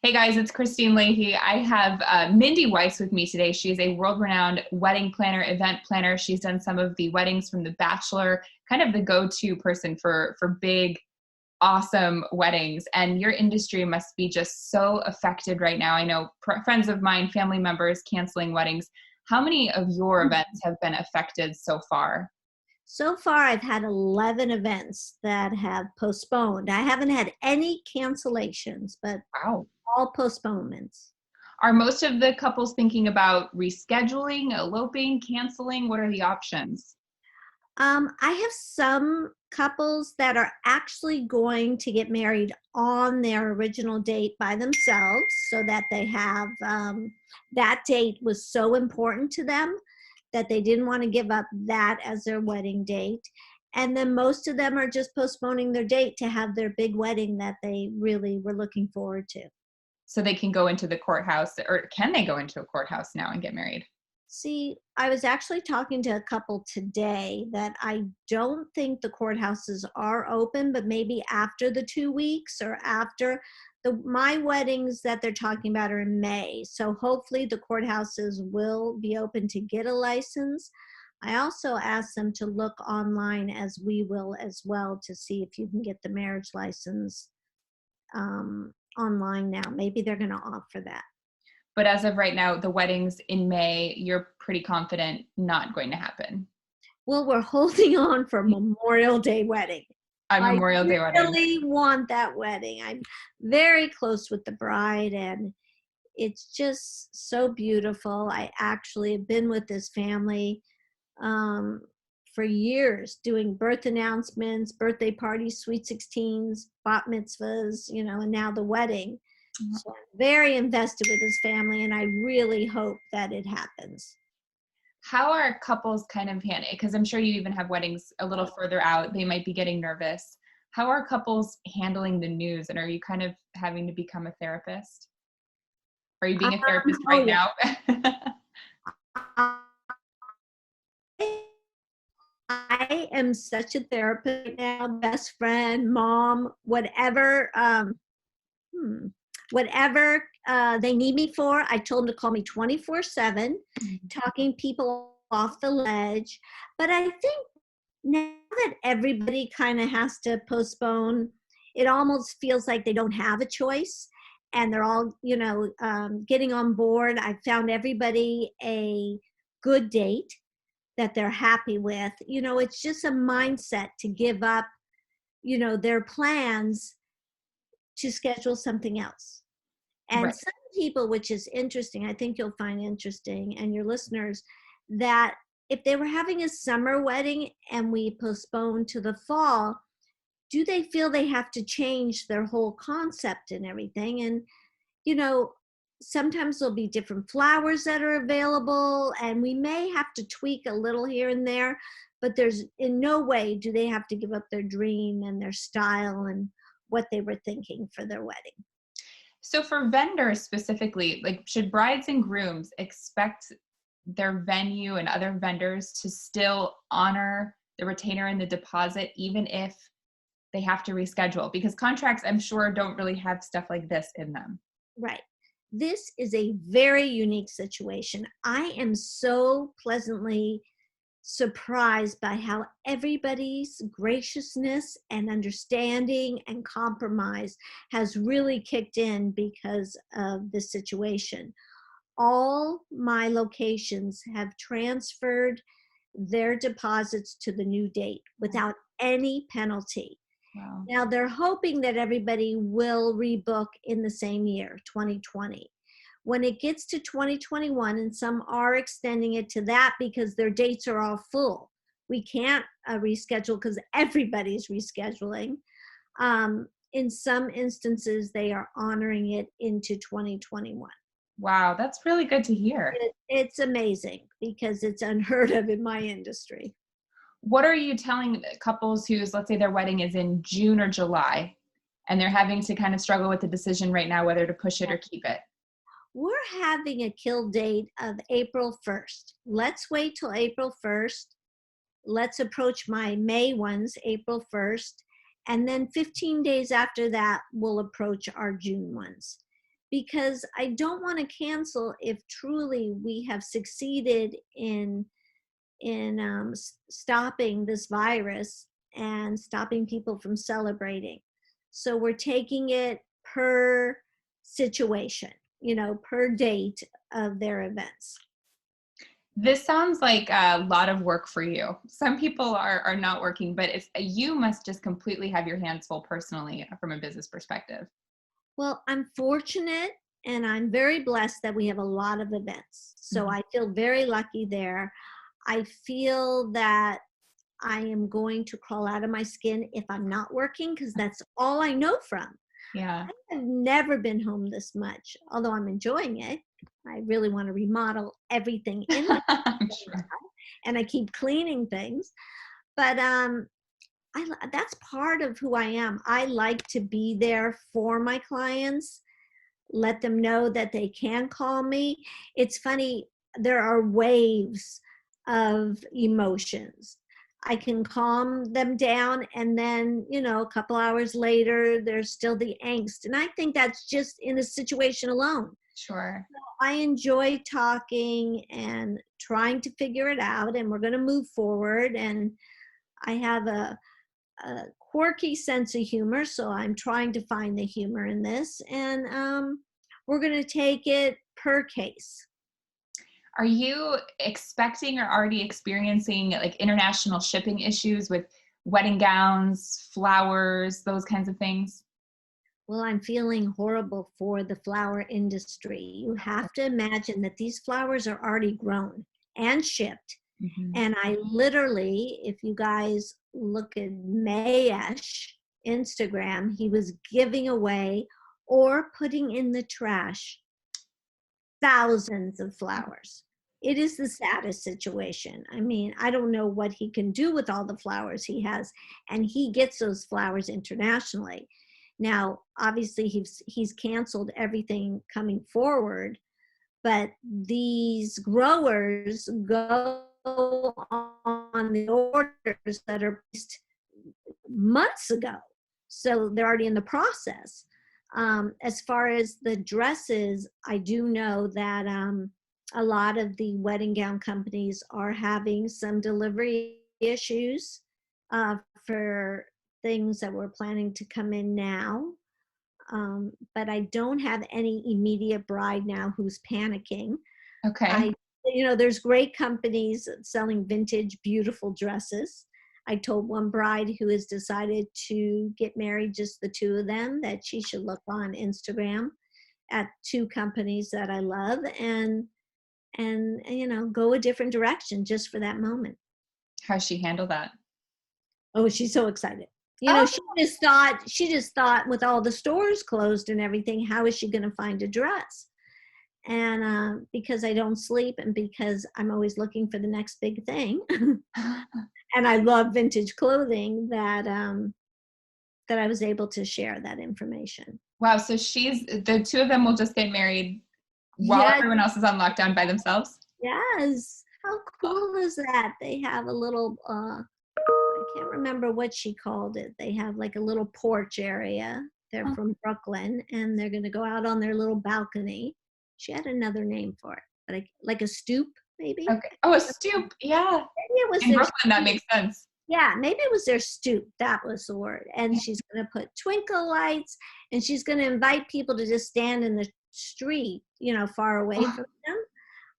Hey guys, it's Kristine Leahy. I have Mindy Weiss with me today. She is a world-renowned wedding planner, event planner. She's done some of the weddings from The Bachelor, kind of the go-to person for big, awesome weddings. And your industry must be just so affected right now. I know friends of mine, family members canceling weddings. How many of your events have been affected so far? So far, I've had 11 events that have postponed. I haven't had any cancellations, but Wow. all postponements. Are most of the couples thinking about rescheduling, eloping, canceling? What are the options? I have some couples that are actually going to get married on their original date by themselves so that they have that date was so important to them that they didn't want to give up that as their wedding date. And then most of them are just postponing their date to have their big wedding that they really were looking forward to. So they can go into the courthouse, or can they go into a courthouse now and get married? See, I was actually talking to a couple today that I don't think the courthouses are open, but maybe after the 2 weeks or after my weddings that they're talking about are in May. So hopefully the courthouses will be open to get a license. I also asked them to look online, as we will as well, to see if you can get the marriage license online now. Maybe they're going to opt for that. But as of right now, the weddings in May, you're pretty confident not going to happen. Well, we're holding on for Memorial Day wedding. On I Memorial Day wedding. really want that wedding. I'm very close with the bride, and it's just so beautiful. I actually have been with this family for years, doing birth announcements, birthday parties, sweet 16s, bat mitzvahs, and now the wedding. So I'm very invested with this family, and I really hope that it happens. How are couples kind of handling? Because I'm sure you even have weddings a little further out. They might be getting nervous. How are couples handling the news? And are you kind of having to become a therapist? Are you being a therapist right Yeah. now? I am such a therapist right now, best friend, mom, whatever. Whatever they need me for. I told them to call me 24/7, talking people off the ledge. But I think now that everybody kind of has to postpone, it almost feels like they don't have a choice. And they're all, getting on board. I found everybody a good date that they're happy with. It's just a mindset to give up, their plans to schedule something else. And Right. some people, which is interesting, I think you'll find interesting, and your listeners, that if they were having a summer wedding and we postponed to the fall, do they feel they have to change their whole concept and everything? And, sometimes there'll be different flowers that are available, and we may have to tweak a little here and there, but there's in no way do they have to give up their dream and their style and what they were thinking for their wedding. So for vendors specifically, like should brides and grooms expect their venue and other vendors to still honor the retainer and the deposit, even if they have to reschedule? Because contracts, I'm sure, don't really have stuff like this in them. Right. This is a very unique situation. I am so pleasantly surprised by how everybody's graciousness and understanding and compromise has really kicked in because of this situation. All my locations have transferred their deposits to the new date without any penalty. Wow. Now they're hoping that everybody will rebook in the same year, 2020. When it gets to 2021, and some are extending it to that because their dates are all full, we can't reschedule because everybody's rescheduling. In some instances, they are honoring it into 2021. Wow, that's really good to hear. It's amazing because it's unheard of in my industry. What are you telling couples whose, let's say their wedding is in June or July, and they're having to kind of struggle with the decision right now whether to push it or keep it? We're having a kill date of April 1st. Let's wait till April 1st. Let's approach my May ones, April 1st. And then 15 days after that, we'll approach our June ones. because I don't want to cancel if truly we have succeeded in stopping this virus and stopping people from celebrating. So we're taking it per situation, per date of their events. This sounds like a lot of work for you. Some people are not working, but you must just completely have your hands full personally from a business perspective. Well, I'm fortunate and I'm very blessed that we have a lot of events. So I feel very lucky there. I feel that I am going to crawl out of my skin if I'm not working, because that's all I know from. Yeah. I've never been home this much, although I'm enjoying it. I really want to remodel everything in the I'm sure. and I keep cleaning things. But that's part of who I am. I like to be there for my clients, let them know that they can call me. It's funny, there are waves of emotions. I can calm them down, and then, a couple hours later, there's still the angst. And I think that's just in the situation alone. Sure. I enjoy talking and trying to figure it out, and we're going to move forward. And I have a quirky sense of humor, so I'm trying to find the humor in this. And we're going to take it per case. Are you expecting or already experiencing like international shipping issues with wedding gowns, flowers, those kinds of things? Well, I'm feeling horrible for the flower industry. You have to imagine that these flowers are already grown and shipped. And I literally, if you guys look at Mayesh Instagram, he was giving away or putting in the trash thousands of flowers. It is the saddest situation. I mean, I don't know what he can do with all the flowers he has, and he gets those flowers internationally. Now, obviously, he's canceled everything coming forward, but these growers go on the orders that are placed months ago. So they're already in the process. As far as the dresses, I do know that a lot of the wedding gown companies are having some delivery issues for things that we're planning to come in now. But I don't have any immediate bride now who's panicking. Okay. There's great companies selling vintage, beautiful dresses. I told one bride who has decided to get married, just the two of them, that she should look on Instagram at two companies that I love and go a different direction just for that moment. How's she handle that? Oh, she's so excited. Oh. She just thought with all the stores closed and everything, how is she going to find a dress? And because I don't sleep and because I'm always looking for the next big thing, and I love vintage clothing, that I was able to share that information. Wow. So the two of them will just get married while everyone else is on lockdown by themselves? Yes. How cool is that? They have a little, I can't remember what she called it. They have like a little porch area. They're from Brooklyn, and they're going to go out on their little balcony. She had another name for it, but like a stoop, maybe. Okay. Oh, a stoop. Yeah. Maybe it was in Brooklyn. That makes sense. Yeah, maybe it was their stoop. That was the word. And she's going to put twinkle lights, and she's going to invite people to just stand in the street, far away from them.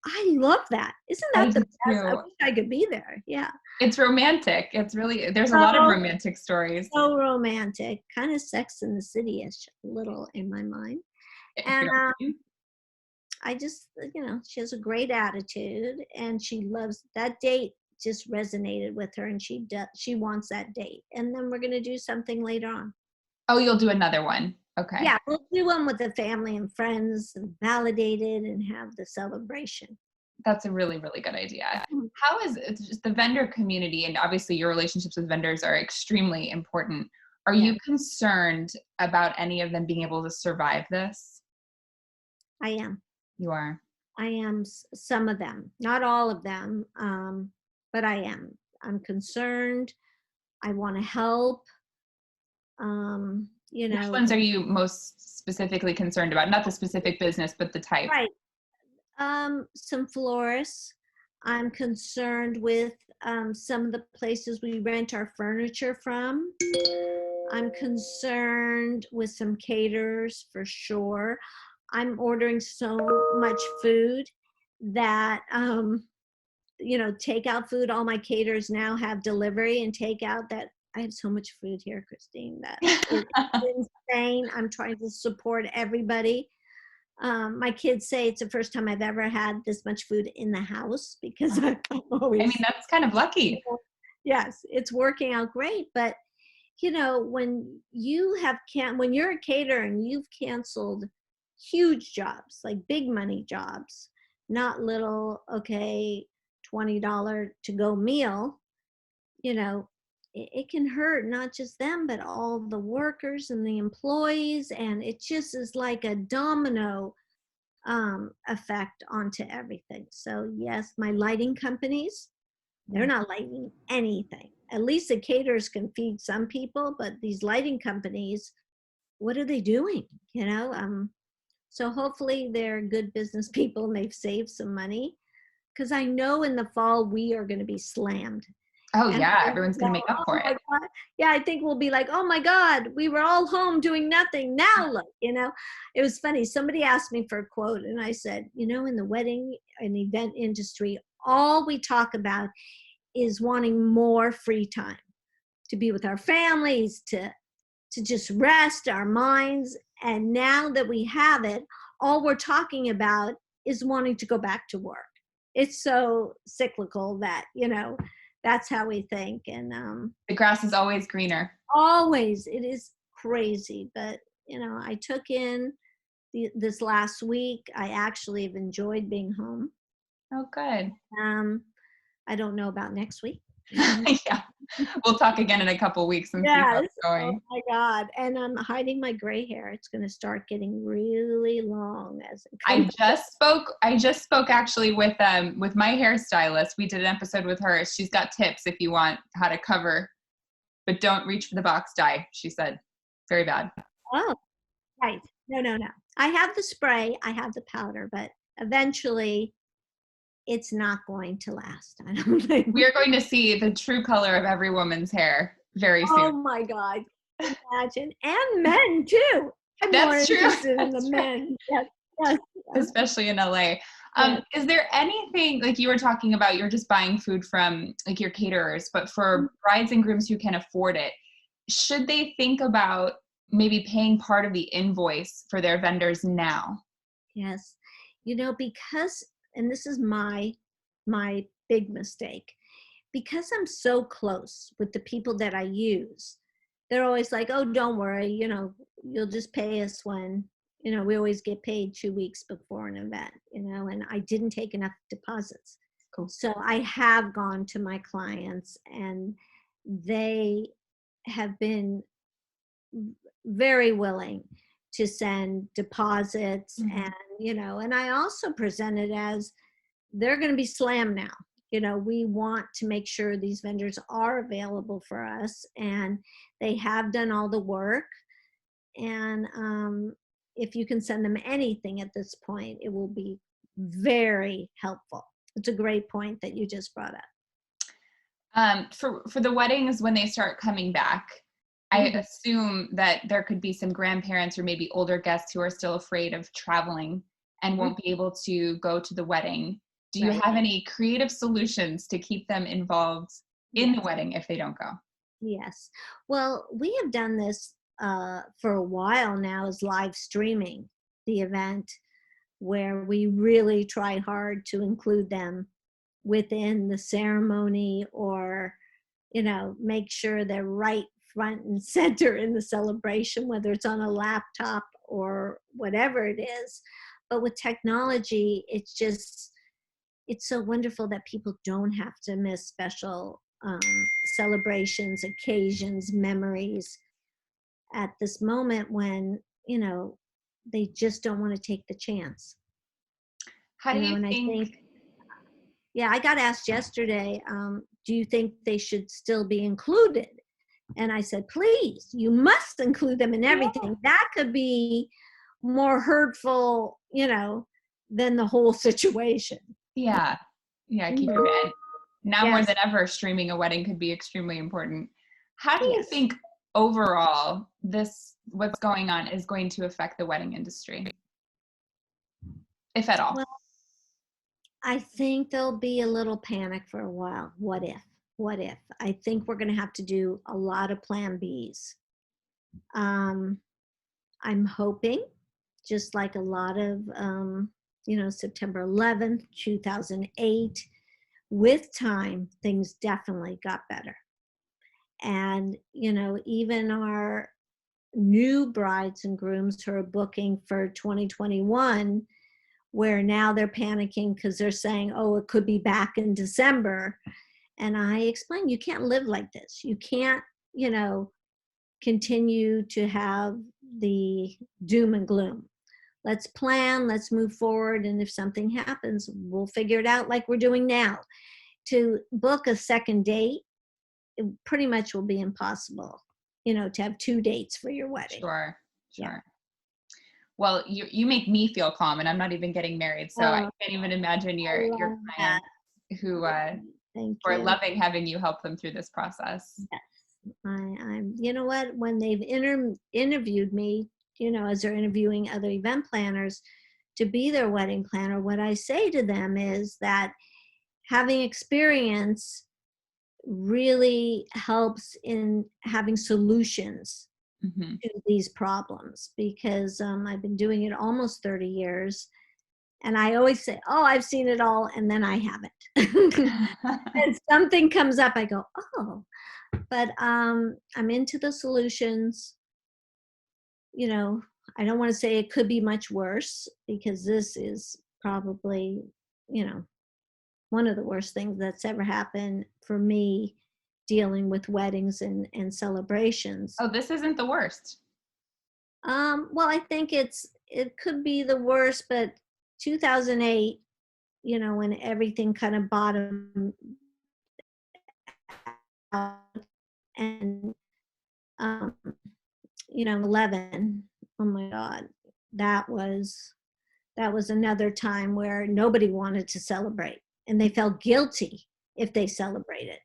I love that. Isn't that the best? I wish I could be there. Yeah. It's romantic. It's really, there's a lot of romantic stories. So romantic. Kind of Sex in the City-ish, a little in my mind. And I just, she has a great attitude, and she loves that date. Just resonated with her, and she wants that date. And then we're going to do something later on. Oh, you'll do another one. Okay. Yeah, we'll do one with the family and friends and validated and have the celebration. That's a really, really good idea. How is just the vendor community, and obviously your relationships with vendors are extremely important. Are you concerned about any of them being able to survive this? I am. You are? I am. Some of them, not all of them, but I am. I'm concerned. I want to help. you Which know. ones are you most specifically concerned about? Not the specific business, but the type. Right. Some florists. I'm concerned with some of the places we rent our furniture from. I'm concerned with some caterers for sure. I'm ordering so much food that, takeout food. All my caterers now have delivery and takeout. That I have so much food here, Kristine, that it's insane. I'm trying to support everybody. My kids say it's the first time I've ever had this much food in the house because I'm I mean, always, that's kind of lucky. yes, it's working out great. But when when you're a caterer and you've canceled huge jobs, like big money jobs, not little, okay, $20 to go meal, it can hurt not just them, but all the workers and the employees. And it just is like a domino effect onto everything. So yes, my lighting companies, they're not lighting anything. At least the caterers can feed some people, but these lighting companies, what are they doing? So hopefully they're good business people and they've saved some money, because I know in the fall we are going to be slammed. Oh And yeah, everyone's going to make up oh for my it. God. Yeah, I think we'll be like, oh my God, we were all home doing nothing. Now look, it was funny. Somebody asked me for a quote and I said, in the wedding and event industry, all we talk about is wanting more free time to be with our families, to just rest our minds. And now that we have it, all we're talking about is wanting to go back to work. It's so cyclical that, that's how we think. And The grass is always greener. always, it is crazy. But, I took in this last week. I actually have enjoyed being home. Oh, good. I don't know about next week. Yeah. We'll talk again in a couple weeks and see how Yes. it's going. Oh my God. And I'm hiding my gray hair. It's going to start getting really long as it comes. I just spoke actually with my hairstylist. We did an episode with her. She's got tips if you want how to cover, but don't reach for the box dye, she said. Very bad. Oh, right. No. I have the spray, I have the powder, but eventually it's not going to last. I don't think. We are going to see the true color of every woman's hair very Oh soon. my God. Imagine. And men too. I'm more That's true. interested in the That's men. Yes. Especially in LA. Yes. Is there anything, like you were talking about, you're just buying food from like your caterers, but for brides and grooms who can afford it, should they think about maybe paying part of the invoice for their vendors now? Yes. Because, and this is my big mistake, because I'm so close with the people that I use, they're always like, oh, don't worry, you'll just pay us when, we always get paid 2 weeks before an event, and I didn't take enough deposits. Cool. So I have gone to my clients and they have been very willing to send deposits. And and I also present it as they're going to be slammed now. We want to make sure these vendors are available for us, and they have done all the work. And if you can send them anything at this point, it will be very helpful. It's a great point that you just brought up. For the weddings, when they start coming back, I assume that there could be some grandparents or maybe older guests who are still afraid of traveling and won't be able to go to the wedding. Do you have any creative solutions to keep them involved in the wedding if they don't go? Yes. Well, we have done this for a while now, is live streaming the event, where we really try hard to include them within the ceremony, or, make sure they're right front and center in the celebration, whether it's on a laptop or whatever it is. But with technology, it's so wonderful that people don't have to miss special celebrations, occasions, memories at this moment when, they just don't want to take the chance. How do you And think? I think, I got asked yesterday, do you think they should still be included? And I said, please, you must include them in everything. That could be more hurtful, than the whole situation. Yeah. Yeah. Keep your and now more Yes. than ever, streaming a wedding could be extremely important. How do you Yes. think overall what's going on is going to affect the wedding industry, if at all? Well, I think there'll be a little panic for a while. What if? What if? I think we're going to have to do a lot of plan Bs. I'm hoping, just like a lot of, September 11th, 2008, with time, things definitely got better. And, even our new brides and grooms who are booking for 2021, where now they're panicking because they're saying, oh, it could be back in December. And I explained, you can't live like this. You can't, continue to have the doom and gloom. Let's plan, let's move forward. And if something happens, we'll figure it out like we're doing now. To book a second date, it pretty much will be impossible, to have 2 dates for your wedding. Sure. Yeah. Well, you make me feel calm, and I'm not even getting married, so I can't even imagine your clients who are loving having you help them through this process. Yes. I'm. You know what? When they've interviewed me, as they're interviewing other event planners to be their wedding planner, what I say to them is that having experience really helps in having solutions to these problems, because I've been doing it almost 30 years. And I always say, oh, I've seen it all, and then I haven't. And something comes up, I go, oh. But I'm into the solutions. I don't want to say it could be much worse, because this is probably, one of the worst things that's ever happened for me, dealing with weddings and celebrations. Oh, this isn't the worst. Well, I think it could be the worst, but 2008, when everything kind of bottomed out, and 11, oh my God, that was another time where nobody wanted to celebrate, and they felt guilty if they celebrated,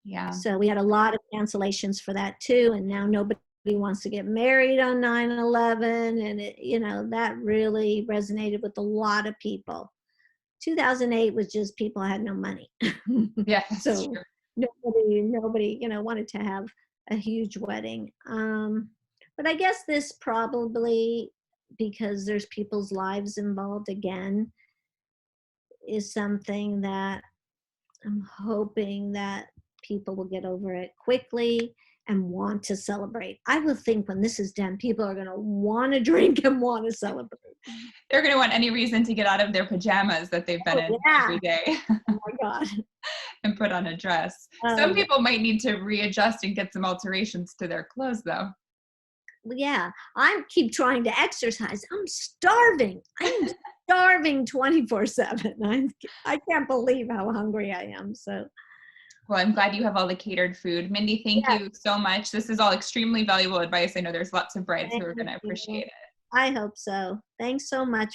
Yeah. So we had a lot of cancellations for that too, and now nobody wants to get married on 9/11, and that really resonated with a lot of people. 2008 was just people had no money. Yeah, so true. nobody wanted to have a huge wedding. But I guess this probably, because there's people's lives involved again, is something that I'm hoping that people will get over it quickly and want to celebrate. I will think when this is done, people are going to want to drink and want to celebrate. They're going to want any reason to get out of their pajamas that they've been in every day. Oh my God. And put on a dress. Some people might need to readjust and get some alterations to their clothes, though. Yeah, I keep trying to exercise. I'm starving. I'm starving 24/7. I can't believe how hungry I am. So. Well, I'm glad you have all the catered food. Mindy, thank you so much. This is all extremely valuable advice. I know there's lots of brides who are going to appreciate it. I hope so. Thanks so much